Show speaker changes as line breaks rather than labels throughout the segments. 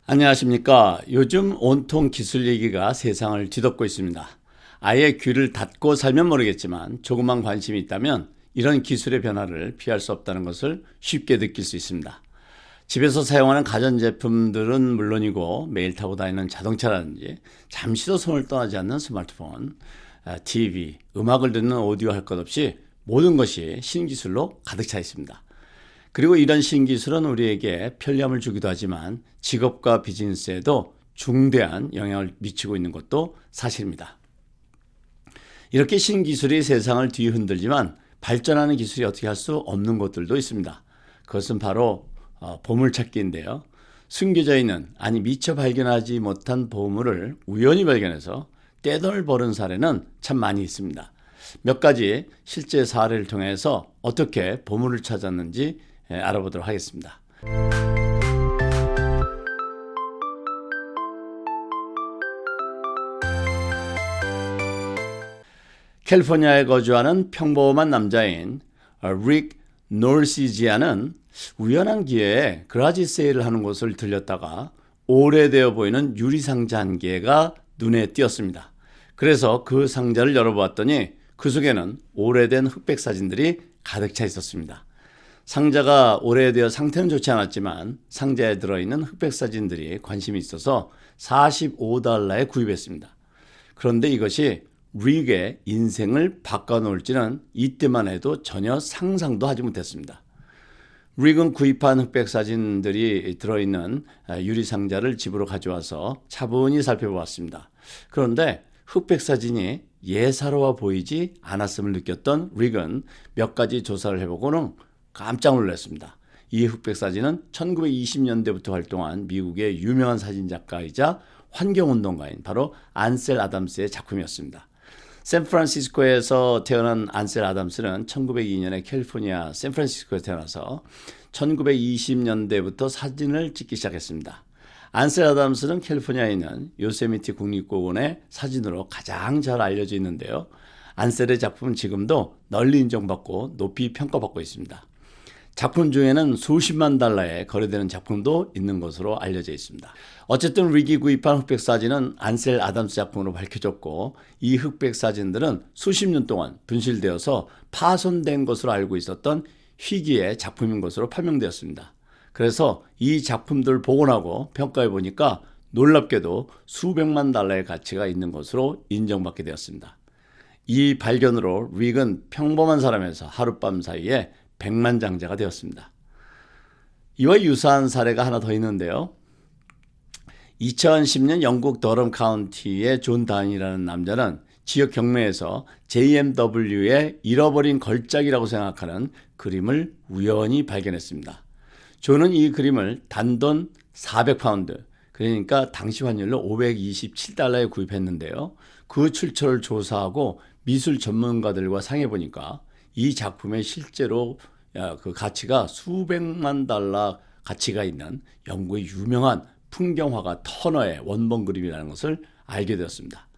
안녕하십니까. 요즘 온통 기술 얘기가 세상을 뒤덮고 있습니다. 아예 귀를 닫고 살면 모르겠지만 조금만 관심이 있다면 이런 기술의 변화를 피할 수 없다는 것을 쉽게 느낄 수 있습니다. 집에서 사용하는 가전제품들은 물론이고 매일 타고 다니는 자동차라든지 잠시도 손을 떠나지 않는 스마트폰, TV, 음악을 듣는 오디오 할 것 없이 모든 것이 신기술로 가득 차 있습니다. 그리고 이런 신기술은 우리에게 편리함을 주기도 하지만 직업과 비즈니스에도 중대한 영향을 미치고 있는 것도 사실입니다. 이렇게 신기술이 세상을 뒤흔들지만 발전하는 기술이 어떻게 할 수 없는 것들도 있습니다. 그것은 바로 보물찾기인데요. 숨겨져 있는, 아니 미처 발견하지 못한 보물을 우연히 발견해서 떼돈을 버는 사례는 참 많이 있습니다. 몇 가지 실제 사례를 통해서 어떻게 보물을 찾았는지 알아보도록 하겠습니다. 캘리포니아에 거주하는 평범한 남자인 릭 놀시지아는 우연한 기회에 그라지 세일을 하는 곳을 들렸다가 오래되어 보이는 유리상자 한 개가 눈에 띄었습니다. 그래서 그 상자를 열어보았더니 그 속에는 오래된 흑백 사진들이 가득 차 있었습니다. 상자가 오래되어 상태는 좋지 않았지만 상자에 들어있는 흑백 사진들이 관심이 있어서 $45에 구입했습니다. 그런데 이것이 릭의 인생을 바꿔놓을지는 이때만 해도 전혀 상상도 하지 못했습니다. 릭은 구입한 흑백 사진들이 들어있는 유리 상자를 집으로 가져와서 차분히 살펴보았습니다. 그런데 흑백 사진이 예사로워 보이지 않았음을 느꼈던 릭은 몇 가지 조사를 해보고는 깜짝 놀랐습니다. 이 흑백 사진은 1920년대부터 활동한 미국의 유명한 사진작가이자 환경운동가인 바로 안셀 아담스의 작품이었습니다. 샌프란시스코에서 태어난 안셀 아담스는 1902년에 캘리포니아 샌프란시스코에 태어나서 1920년대부터 사진을 찍기 시작했습니다. 안셀 아담스는 캘리포니아에 있는 요세미티 국립공원의 사진으로 가장 잘 알려져 있는데요. 안셀의 작품은 지금도 널리 인정받고 높이 평가받고 있습니다. 작품 중에는 수십만 달러에 거래되는 작품도 있는 것으로 알려져 있습니다. 어쨌든 릭이 구입한 흑백 사진은 안셀 아담스 작품으로 밝혀졌고 이 흑백 사진들은 수십 년 동안 분실되어서 파손된 것으로 알고 있었던 희귀의 작품인 것으로 판명되었습니다. 그래서 이 작품들을 복원하고 평가해 보니까 놀랍게도 수백만 달러의 가치가 있는 것으로 인정받게 되었습니다. 이 발견으로 릭은 평범한 사람에서 하룻밤 사이에 백만장자가 되었습니다. 이와 유사한 사례가 하나 더 있는데요. 2010년 영국 더럼 카운티의 존 다인이라는 남자는 지역 경매에서 JMW의 잃어버린 걸작이라고 생각하는 그림을 우연히 발견했습니다. 존은 이 그림을 단돈 400파운드, 그러니까 당시 환율로 $527에 구입했는데요. 그 출처를 조사하고 미술 전문가들과 상의해보니까 이 작품의 실제로 그 가치가 수백만 달러 가치가 있는 영국의 유명한 풍경화가 터너의 원본 그림이라는 것을 알게 되었습니다.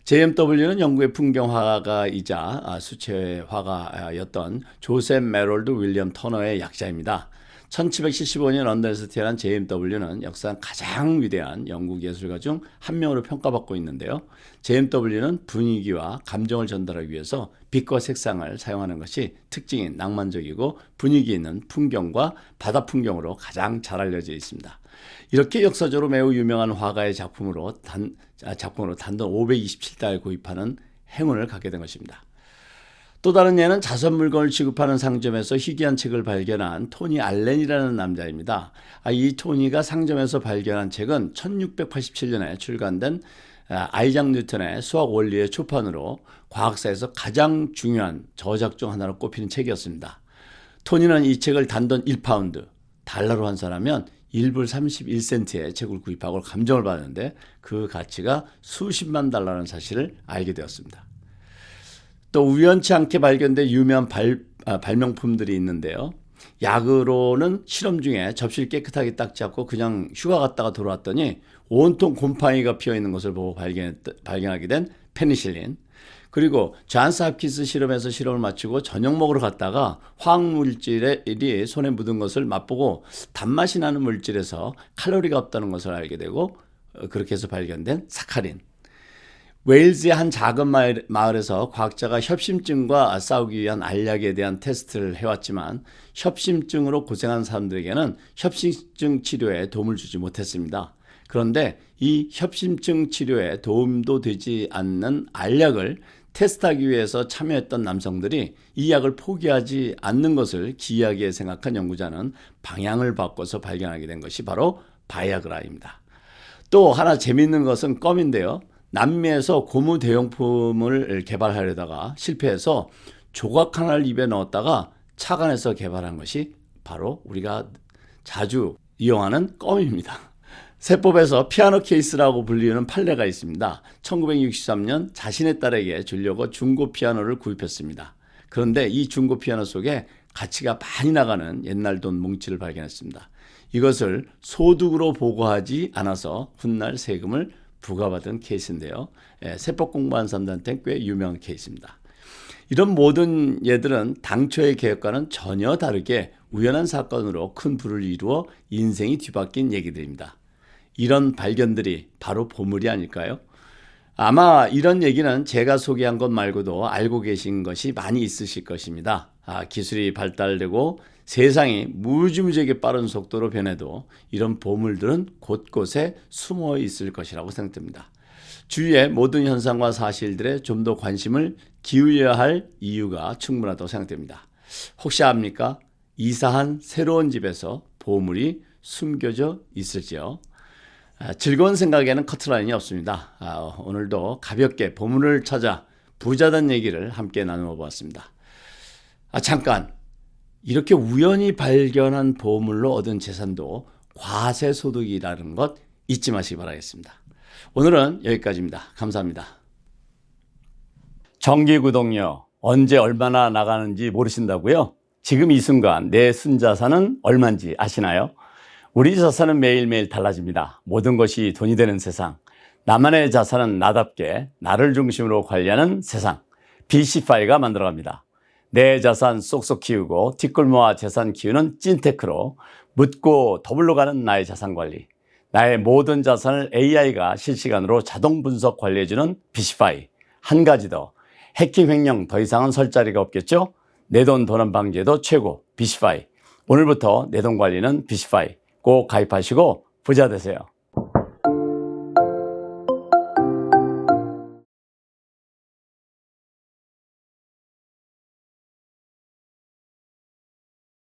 JMW는 영국의 풍경화가이자 수채화가였던 조셉 메롤드 윌리엄 터너의 약자입니다. 1775년 런던에서 태어난 JMW는 역사상 가장 위대한 영국 예술가 중 한 명으로 평가받고 있는데요. JMW는 분위기와 감정을 전달하기 위해서 빛과 색상을 사용하는 것이 특징인 낭만적이고 분위기 있는 풍경과 바다 풍경으로 가장 잘 알려져 있습니다. 이렇게 역사적으로 매우 유명한 화가의 작품으로 단돈 $527에 구입하는 행운을 갖게 된 것입니다. 또 다른 예는 자선 물건을 취급하는 상점에서 희귀한 책을 발견한 토니 알렌이라는 남자입니다. 이 토니가 상점에서 발견한 책은 1687년에 출간된 아이작 뉴턴의 수학 원리의 초판으로 과학사에서 가장 중요한 저작 중 하나로 꼽히는 책이었습니다. 토니는 이 책을 단돈 1파운드, 달러로 환산하면 1불 31센트의 책을 구입하고 감정을 받았는데 그 가치가 수십만 달러라는 사실을 알게 되었습니다. 또 우연치 않게 발견된 유명한 발명품들이 있는데요. 약으로는 실험 중에 접시를 깨끗하게 닦지 않고 그냥 휴가 갔다가 돌아왔더니 온통 곰팡이가 피어있는 것을 보고 발견하게 된 페니실린, 그리고 존스 홉킨스 실험에서 실험을 마치고 저녁 먹으러 갔다가 화학물질이 손에 묻은 것을 맛보고 단맛이 나는 물질에서 칼로리가 없다는 것을 알게 되고 그렇게 해서 발견된 사카린. 웨일즈의 한 작은 마을에서 과학자가 협심증과 싸우기 위한 알약에 대한 테스트를 해왔지만 협심증으로 고생한 사람들에게는 협심증 치료에 도움을 주지 못했습니다. 그런데 이 협심증 치료에 도움도 되지 않는 알약을 테스트하기 위해서 참여했던 남성들이 이 약을 포기하지 않는 것을 기이하게 생각한 연구자는 방향을 바꿔서 발견하게 된 것이 바로 바이아그라입니다. 또 하나 재미있는 것은 껌인데요. 남미에서 고무 대용품을 개발하려다가 실패해서 조각 하나를 입에 넣었다가 착안해서 개발한 것이 바로 우리가 자주 이용하는 껌입니다. 세법에서 피아노 케이스라고 불리는 판례가 있습니다. 1963년 자신의 딸에게 주려고 중고 피아노를 구입했습니다. 그런데 이 중고 피아노 속에 가치가 많이 나가는 옛날 돈 뭉치를 발견했습니다. 이것을 소득으로 보고하지 않아서 훗날 세금을 부과받은 케이스인데요. 세법 공부한 사람들한테는 꽤 유명한 케이스입니다. 이런 모든 예들은 당초의 계획과는 전혀 다르게 우연한 사건으로 큰 부를 이루어 인생이 뒤바뀐 얘기들입니다. 이런 발견들이 바로 보물이 아닐까요? 아마 이런 얘기는 제가 소개한 것 말고도 알고 계신 것이 많이 있으실 것입니다. 기술이 발달되고 세상이 무지무지하게 빠른 속도로 변해도 이런 보물들은 곳곳에 숨어 있을 것이라고 생각됩니다. 주위의 모든 현상과 사실들에 좀 더 관심을 기울여야 할 이유가 충분하다고 생각됩니다. 혹시 압니까? 이사한 새로운 집에서 보물이 숨겨져 있을지요? 즐거운 생각에는 커트라인이 없습니다. 오늘도 가볍게 보물을 찾아 부자된 얘기를 함께 나누어 보았습니다. 잠깐! 이렇게 우연히 발견한 보물로 얻은 재산도 과세소득이라는 것 잊지 마시기 바라겠습니다. 오늘은 여기까지입니다. 감사합니다. 정기구독료 언제 얼마나 나가는지 모르신다고요? 지금 이 순간 내 순자산은 얼마인지 아시나요? 우리 자산은 매일매일 달라집니다. 모든 것이 돈이 되는 세상. 나만의 자산은 나답게 나를 중심으로 관리하는 세상. BC5가 만들어갑니다. 내 자산 쏙쏙 키우고 뒷골 모아 재산 키우는 찐테크로 묻고 더블로 가는 나의 자산 관리. 나의 모든 자산을 AI가 실시간으로 자동 분석 관리해주는 BC5. 한 가지 더. 해킹 횡령 더 이상은 설 자리가 없겠죠? 내 돈 도난 방지에도 최고 BC5. 오늘부터 내 돈 관리는 BC5. 꼭 가입하시고 부자 되세요.